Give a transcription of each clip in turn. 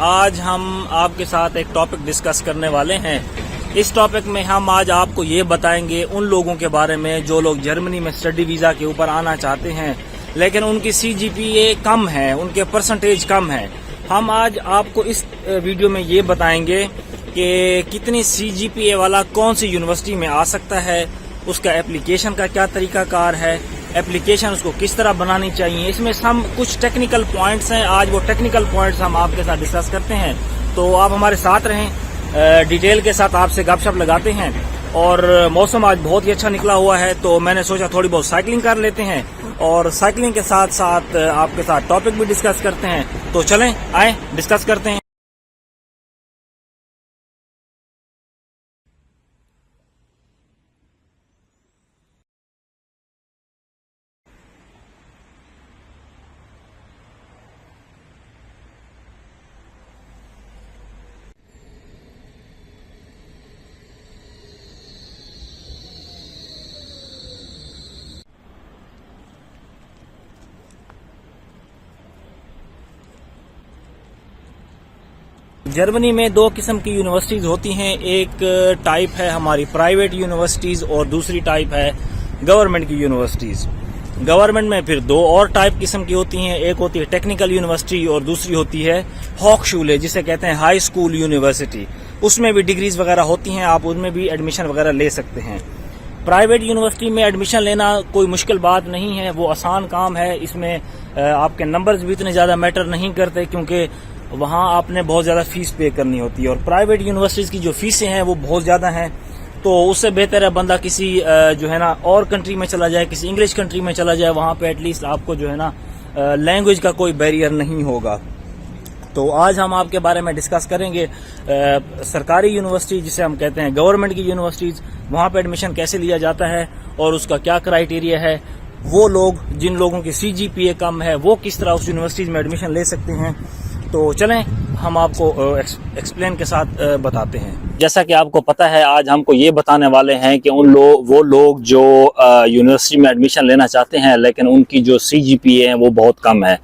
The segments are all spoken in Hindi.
आज हम आपके साथ एक टॉपिक डिस्कस करने वाले हैं। इस टॉपिक में हम आज आपको ये बताएंगे उन लोगों के बारे में जो लोग जर्मनी में स्टडी वीज़ा के ऊपर आना चाहते हैं लेकिन उनकी CGPA कम है, उनके परसेंटेज कम है। हम आज आपको इस वीडियो में ये बताएंगे कि कितनी CGPA वाला कौन सी यूनिवर्सिटी में आ सकता है, उसका एप्लीकेशन का क्या तरीकाकार है, एप्लीकेशन उसको किस तरह बनानी चाहिए। इसमें हम कुछ टेक्निकल पॉइंट्स हैं, आज वो टेक्निकल पॉइंट्स हम आपके साथ डिस्कस करते हैं। तो आप हमारे साथ रहें, डिटेल के साथ आपसे गपशप लगाते हैं। और मौसम आज बहुत ही अच्छा निकला हुआ है तो मैंने सोचा थोड़ी बहुत साइकिलिंग कर लेते हैं और साइकिलिंग के साथ साथ आपके साथ टॉपिक भी डिस्कस करते हैं। तो चलें आए डिस्कस करते हैं। जर्मनी में दो किस्म की यूनिवर्सिटीज होती हैं। एक टाइप है हमारी प्राइवेट यूनिवर्सिटीज और दूसरी टाइप है गवर्नमेंट की यूनिवर्सिटीज। गवर्नमेंट में फिर दो और टाइप किस्म की होती हैं, एक होती है टेक्निकल यूनिवर्सिटी और दूसरी होती है हॉकशूले, जिसे कहते हैं हाई स्कूल यूनिवर्सिटी। उसमें भी डिग्रीज वगैरह होती हैं, आप उनमें भी एडमिशन वगैरह ले सकते हैं। प्राइवेट यूनिवर्सिटी में एडमिशन लेना कोई मुश्किल बात नहीं है, वो आसान काम है। इसमें आपके नंबर्स भी इतने ज़्यादा मैटर नहीं करते क्योंकि वहाँ आपने बहुत ज़्यादा फीस पे करनी होती है और प्राइवेट यूनिवर्सिटीज़ की जो फीसें हैं वो बहुत ज़्यादा हैं। तो उससे बेहतर है बंदा किसी जो है ना और कंट्री में चला जाए, किसी इंग्लिश कंट्री में चला जाए, वहाँ पे एटलीस्ट आपको जो है ना लैंग्वेज का कोई बैरियर नहीं होगा। तो आज हम आपके बारे में डिस्कस करेंगे सरकारी यूनिवर्सिटी जिसे हम कहते हैं गवर्नमेंट की यूनिवर्सिटीज़, वहाँ पे एडमिशन कैसे लिया जाता है और उसका क्या क्राइटेरिया है। वो लोग जिन लोगों की CGPA कम है वो किस तरह उस यूनिवर्सिटीज़ में एडमिशन ले सकते हैं। तो चलें हम आपको एक्सप्लेन के साथ बताते हैं। जैसा कि आपको पता है आज हमको ये बताने वाले हैं कि वो लोग जो यूनिवर्सिटी में एडमिशन लेना चाहते हैं लेकिन उनकी जो CGPA है वो बहुत कम है।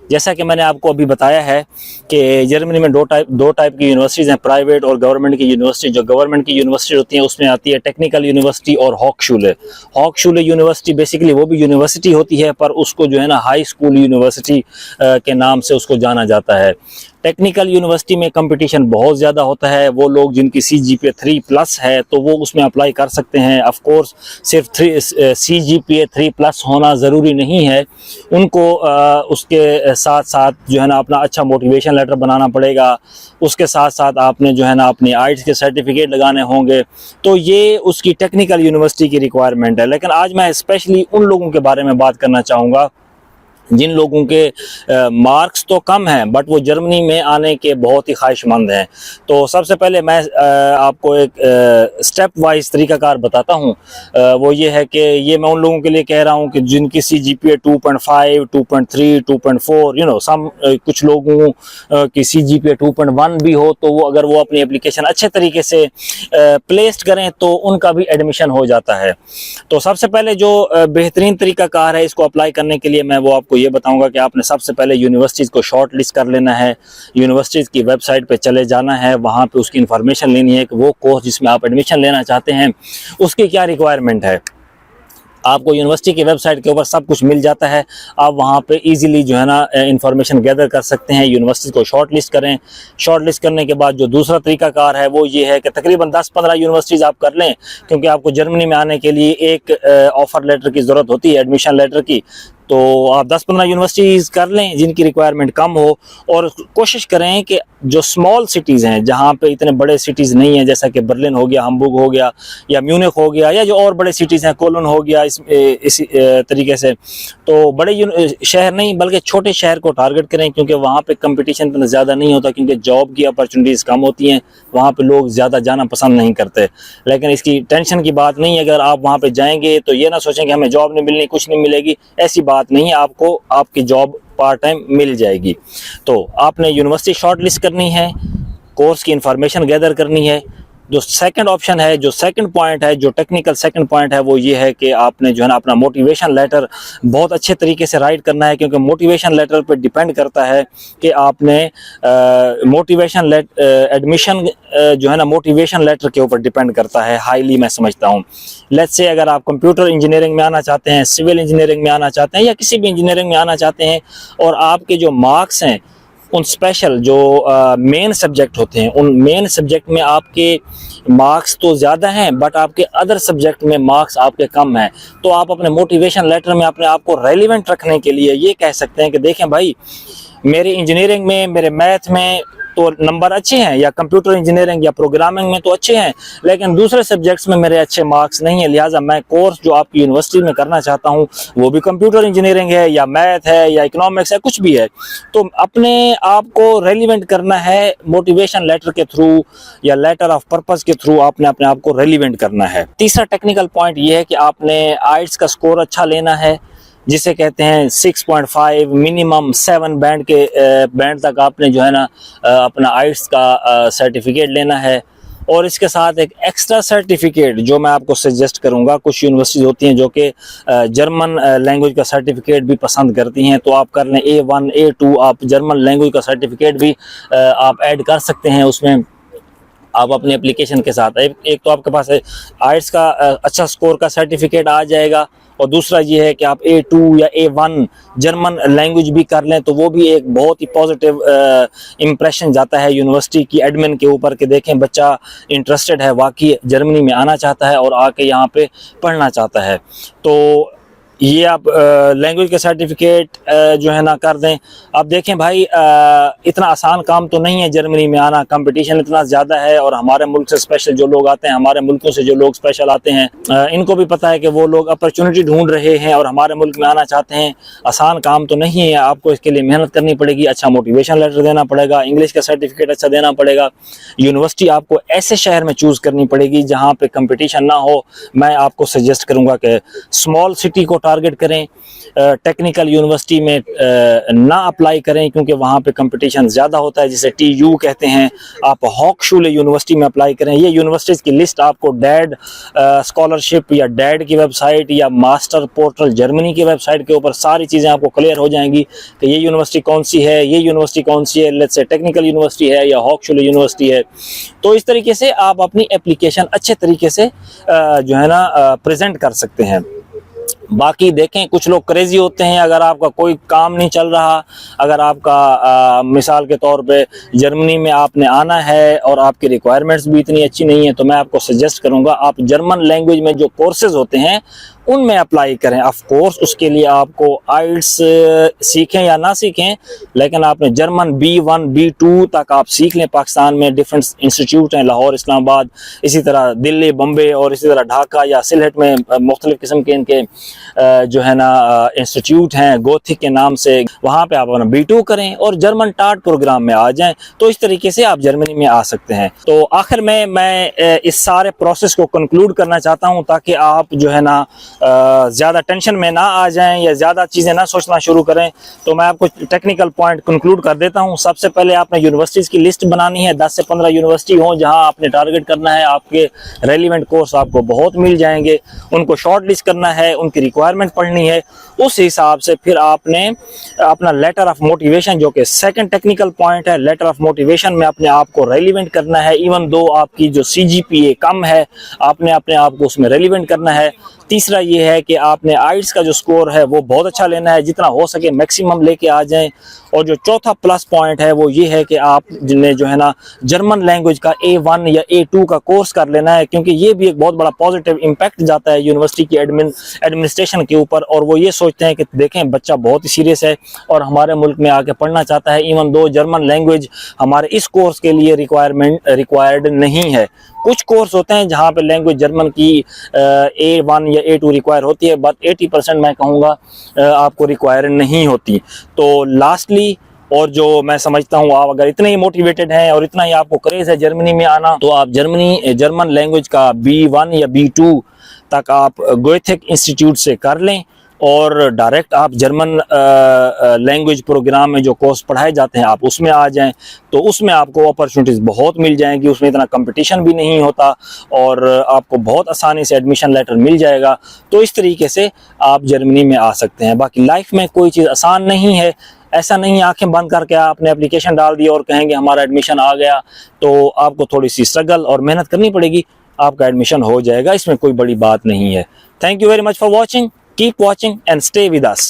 जैसा कि मैंने आपको अभी बताया है कि जर्मनी में दो टाइप की यूनिवर्सिटीज़ हैं, प्राइवेट और गवर्नमेंट की यूनिवर्सिटी। जो गवर्नमेंट की यूनिवर्सिटी होती है उसमें आती है टेक्निकल यूनिवर्सिटी और हॉकशूले। हॉकशूले यूनिवर्सिटी बेसिकली वो भी यूनिवर्सिटी होती है पर उसको जो है ना हाई स्कूल यूनिवर्सिटी के नाम से उसको जाना जाता है। टेक्निकल यूनिवर्सिटी में कंपटीशन बहुत ज़्यादा होता है। वो लोग जिनकी CGPA 3+ है तो वो उसमें अप्लाई कर सकते हैं। ऑफ कोर्स सिर्फ CGPA 3+ होना ज़रूरी नहीं है, उनको उसके साथ साथ जो है ना अपना अच्छा मोटिवेशन लेटर बनाना पड़ेगा। उसके साथ साथ आपने जो है ना अपनी IELTS के सर्टिफिकेट लगाने होंगे। तो ये उसकी टेक्निकल यूनिवर्सिटी की रिक्वायरमेंट है। लेकिन आज मैं स्पेशली उन लोगों के बारे में बात करना चाहूँगा जिन लोगों के मार्क्स तो कम हैं बट वो जर्मनी में आने के बहुत ही ख्वाहिशमंद हैं। तो सबसे पहले मैं आपको एक स्टेप वाइज तरीकाकार बताता हूँ। वो ये है कि ये मैं उन लोगों के लिए कह रहा हूँ कि जिनकी CGPA 2.5, 2.3, 2.4 कुछ लोगों की CGPA 2.1 भी हो तो वो अगर वो अपनी एप्लीकेशन अच्छे तरीके से प्लेस्ड करें तो उनका भी एडमिशन हो जाता है। तो सबसे पहले जो बेहतरीन तरीकाकार है इसको अप्लाई करने के लिए मैं वो आपको ये बताऊंगा कि आपने सबसे पहले यूनिवर्सिटीज़ को शॉर्ट लिस्ट कर लेना है। यूनिवर्सिटीज़ की वेबसाइट पे चले जाना है, वहाँ पे उसकी इन्फॉर्मेशन लेनी है कि वो कोर्स जिसमें आप एडमिशन लेना चाहते हैं उसकी क्या रिक्वायरमेंट है। आपको यूनिवर्सिटी की वेबसाइट के ऊपर सब कुछ मिल जाता है। आप वहाँ पे इजीली जो है ना इंफॉर्मेशन गैदर कर सकते हैं। यूनिवर्सिटी को शॉर्ट लिस्ट करें। शॉर्ट लिस्ट करने के बाद जो दूसरा तरीकाकार है वो ये है कि तकरीबन 10-15 यूनिवर्सिटीज़ आप कर लें क्योंकि आपको जर्मनी में आने के लिए एक ऑफ़र लेटर की ज़रूरत होती है, एडमिशन लेटर की। तो आप 10-15 यूनिवर्सिटीज़ कर लें जिनकी रिक्वायरमेंट कम हो और कोशिश करें कि जो स्मॉल सिटीज़ हैं जहाँ पे इतने बड़े सिटीज़ नहीं हैं जैसा कि बर्लिन हो गया, हम्बुर्ग हो गया या म्यूनिख हो गया या जो और बड़े सिटीज़ हैं, कोलोन हो गया, इसी तरीके से तो बड़े शहर नहीं बल्कि छोटे शहर को टारगेट करें क्योंकि वहाँ पे कंपटीशन इतना ज़्यादा नहीं होता क्योंकि जॉब की अपॉर्चुनिटीज़ कम होती हैं, वहाँ पे लोग ज़्यादा जाना पसंद नहीं करते। लेकिन इसकी टेंशन की बात नहीं है, अगर आप वहाँ पे जाएंगे तो ये ना सोचें कि हमें जॉब नहीं मिलनी, कुछ नहीं मिलेगी, ऐसी बात नहीं है। आपको आपकी जॉब पार्ट टाइम मिल जाएगी। तो आपने यूनिवर्सिटी शॉर्ट लिस्ट करनी है, कोर्स की इंफॉर्मेशन गैदर करनी है, जो सेकंड ऑप्शन है, जो सेकंड पॉइंट है, जो टेक्निकल सेकंड पॉइंट है, वो ये है कि आपने जो है ना अपना मोटिवेशन लेटर बहुत अच्छे तरीके से राइट करना है, क्योंकि मोटिवेशन लेटर पर डिपेंड करता है कि आपने मोटिवेशन एडमिशन जो है ना मोटिवेशन लेटर के ऊपर डिपेंड करता है हाईली, मैं समझता हूँ। लेट्स से अगर आप कंप्यूटर इंजीनियरिंग में आना चाहते हैं, सिविल इंजीनियरिंग में आना चाहते हैं, या किसी भी इंजीनियरिंग में आना चाहते हैं, और आपके जो मार्क्स हैं उन स्पेशल जो मेन सब्जेक्ट होते हैं, उन मेन सब्जेक्ट में आपके मार्क्स तो ज़्यादा हैं बट आपके अदर सब्जेक्ट में मार्क्स आपके कम हैं, तो आप अपने मोटिवेशन लेटर में अपने आप को रेलिवेंट रखने के लिए ये कह सकते हैं कि देखें भाई, मेरे इंजीनियरिंग में, मेरे मैथ में तो नंबर अच्छे हैं, या कंप्यूटर इंजीनियरिंग या प्रोग्रामिंग में तो अच्छे हैं, लेकिन दूसरे सब्जेक्ट्स में मेरे अच्छे मार्क्स नहीं है, लिहाजा मैं कोर्स जो आपकी यूनिवर्सिटी में करना चाहता हूं वो भी कंप्यूटर इंजीनियरिंग है, या मैथ है, या इकोनॉमिक्स है, कुछ भी है। तो अपने आप को रेलिवेंट करना है मोटिवेशन लेटर के थ्रू या लेटर ऑफ पर्पस के थ्रू, आपने अपने आप को रेलिवेंट करना है। तीसरा टेक्निकल पॉइंट ये है कि आपने आइट्स का स्कोर अच्छा लेना है, जिसे कहते हैं 6.5 मिनिमम 7 बैंड के बैंड तक आपने जो है ना अपना आइट्स का सर्टिफिकेट लेना है। और इसके साथ एक एक्स्ट्रा सर्टिफिकेट जो मैं आपको सजेस्ट करूंगा, कुछ यूनिवर्सिटीज होती हैं जो कि जर्मन लैंग्वेज का सर्टिफिकेट भी पसंद करती हैं, तो आप कर लें A1 A2, आप जर्मन लैंग्वेज का सर्टिफिकेट भी आप ऐड कर सकते हैं उसमें, आप अपने एप्लीकेशन के साथ। एक तो आपके पास आइट्स का अच्छा स्कोर का सर्टिफिकेट आ जाएगा, और दूसरा ये है कि आप A2 या A1 जर्मन लैंग्वेज भी कर लें, तो वो भी एक बहुत ही पॉजिटिव इम्प्रेशन जाता है यूनिवर्सिटी की एडमिन के ऊपर कि देखें बच्चा इंटरेस्टेड है, वाकई जर्मनी में आना चाहता है और आके यहाँ पे पढ़ना चाहता है। तो ये आप लैंग्वेज के सर्टिफिकेट जो है ना कर दें। अब देखें भाई, इतना आसान काम तो नहीं है जर्मनी में आना, कंपटीशन इतना ज़्यादा है, और हमारे मुल्क से स्पेशल जो लोग आते हैं, हमारे मुल्कों से जो लोग स्पेशल आते हैं, इनको भी पता है कि वो लोग अपॉर्चुनिटी ढूंढ रहे हैं और हमारे मुल्क में आना चाहते हैं। आसान काम तो नहीं है, आपको इसके लिए मेहनत करनी पड़ेगी, अच्छा मोटिवेशन लेटर देना पड़ेगा, इंग्लिश का सर्टिफिकेट अच्छा देना पड़ेगा, यूनिवर्सिटी आपको ऐसे शहर में चूज़ करनी पड़ेगी जहाँ पर कंपटीशन ना हो। मैं आपको सजेस्ट करूँगा कि स्मॉल सिटी को टारगेट करें, टेक्निकल यूनिवर्सिटी में ना अप्लाई करें क्योंकि वहाँ पे कंपटीशन ज़्यादा होता है, जिसे TU कहते हैं। आप हॉक्सशूले यूनिवर्सिटी में अप्लाई करें। ये यूनिवर्सिटीज़ की लिस्ट आपको डैड स्कॉलरशिप या डैड की वेबसाइट या मास्टर पोर्टल जर्मनी की वेबसाइट के ऊपर सारी चीज़ें आपको क्लियर हो जाएंगी कि ये यूनिवर्सिटी कौन सी है, ये यूनिवर्सिटी कौन सी है, लेट्स से टेक्निकल यूनिवर्सिटी है या हॉक्सशूले यूनिवर्सिटी है। तो इस तरीके से आप अपनी एप्लीकेशन अच्छे तरीके से जो है ना प्रेजेंट कर सकते हैं। बाकी देखें, कुछ लोग क्रेजी होते हैं, अगर आपका कोई काम नहीं चल रहा, अगर आपका मिसाल के तौर पे जर्मनी में आपने आना है और आपकी रिक्वायरमेंट्स भी इतनी अच्छी नहीं है, तो मैं आपको सजेस्ट करूंगा आप जर्मन लैंग्वेज में जो कोर्सेज होते हैं उनमें अप्लाई करें। ऑफ कोर्स उसके लिए आपको आइल्ट्स सीखें या ना सीखें, लेकिन आपने जर्मन B1 B2 तक आप सीख लें। पाकिस्तान में डिफरेंट इंस्टीट्यूट हैं, लाहौर, इस्लामाबाद, इसी तरह दिल्ली, बम्बे और इसी तरह ढाका या सिलहट में मुख्तलिफ किस्म के इनके जो है ना इंस्टीट्यूट हैं, गोथिक के नाम से। वहाँ पे आप अपना B2 करें और जर्मन टार्ट प्रोग्राम में आ जाएं, तो इस तरीके से आप जर्मनी में आ सकते हैं। तो आखिर में मैं इस सारे प्रोसेस को कंक्लूड करना चाहता हूँ ताकि आप जो है ना ज़्यादा टेंशन में ना आ जाएं या ज़्यादा चीज़ें ना सोचना शुरू करें। तो मैं आपको टेक्निकल पॉइंट कंक्लूड कर देता हूं। सबसे पहले आपने यूनिवर्सिटीज़ की लिस्ट बनानी है, 10 से 15 यूनिवर्सिटी हों जहां आपने टारगेट करना है। आपके रेलिवेंट कोर्स आपको बहुत मिल जाएंगे, उनको शॉर्ट लिस्ट करना है, उनकी रिक्वायरमेंट पढ़नी है। उस हिसाब से फिर आपने अपना लेटर ऑफ मोटिवेशन, जो कि सेकंड टेक्निकल पॉइंट है, लेटर ऑफ मोटिवेशन में अपने आप को रेलिवेंट करना है। इवन दो आपकी जो CGPA कम है, आपने अपने आप को उसमें रेलिवेंट करना है। तीसरा ये है कि आपने आइट्स का जो स्कोर है वो बहुत अच्छा लेना है, जितना हो सके मैक्सिमम लेके आ जाएं। और जो चौथा प्लस पॉइंट है वो ये है कि आप जिन्हें जो है ना जर्मन लैंग्वेज का A1 या A2 का कोर्स कर लेना है, क्योंकि ये भी एक बहुत बड़ा पॉजिटिव इम्पैक्ट जाता है यूनिवर्सिटी की एडमिनिस्ट्रेशन के ऊपर। और वो ये सोचते हैं कि देखें बच्चा बहुत ही सीरियस है और हमारे मुल्क में आके पढ़ना चाहता है। इवन दो जर्मन लैंग्वेज हमारे इस कोर्स के लिए रिक्वायर्ड नहीं है। कुछ कोर्स होते हैं जहाँ पे लैंग्वेज जर्मन की A1 या A2 रिक्वायर होती है, बट 80% मैं कहूँगा आपको रिक्वायर नहीं होती। तो लास्टली, और जो मैं समझता हूँ, आप अगर इतने ही मोटिवेटेड हैं और इतना ही आपको क्रेज है जर्मनी में आना, तो आप जर्मन लैंग्वेज का B1 या B2 तक आप गोएथिक इंस्टीट्यूट से कर लें। और डायरेक्ट आप जर्मन लैंग्वेज प्रोग्राम में जो कोर्स पढ़ाए जाते हैं आप उसमें आ जाएं, तो उसमें आपको अपॉर्चुनिटीज़ बहुत मिल जाएंगी, उसमें इतना कंपटीशन भी नहीं होता और आपको बहुत आसानी से एडमिशन लेटर मिल जाएगा। तो इस तरीके से आप जर्मनी में आ सकते हैं। बाकी लाइफ में कोई चीज़ आसान नहीं है, ऐसा नहीं आंखें बंद करके आपने एप्लीकेशन डाल दी और कहेंगे हमारा एडमिशन आ गया। तो आपको थोड़ी सी स्ट्रगल और मेहनत करनी पड़ेगी, आपका एडमिशन हो जाएगा, इसमें कोई बड़ी बात नहीं है। Thank you very much for watching, keep watching and stay with us.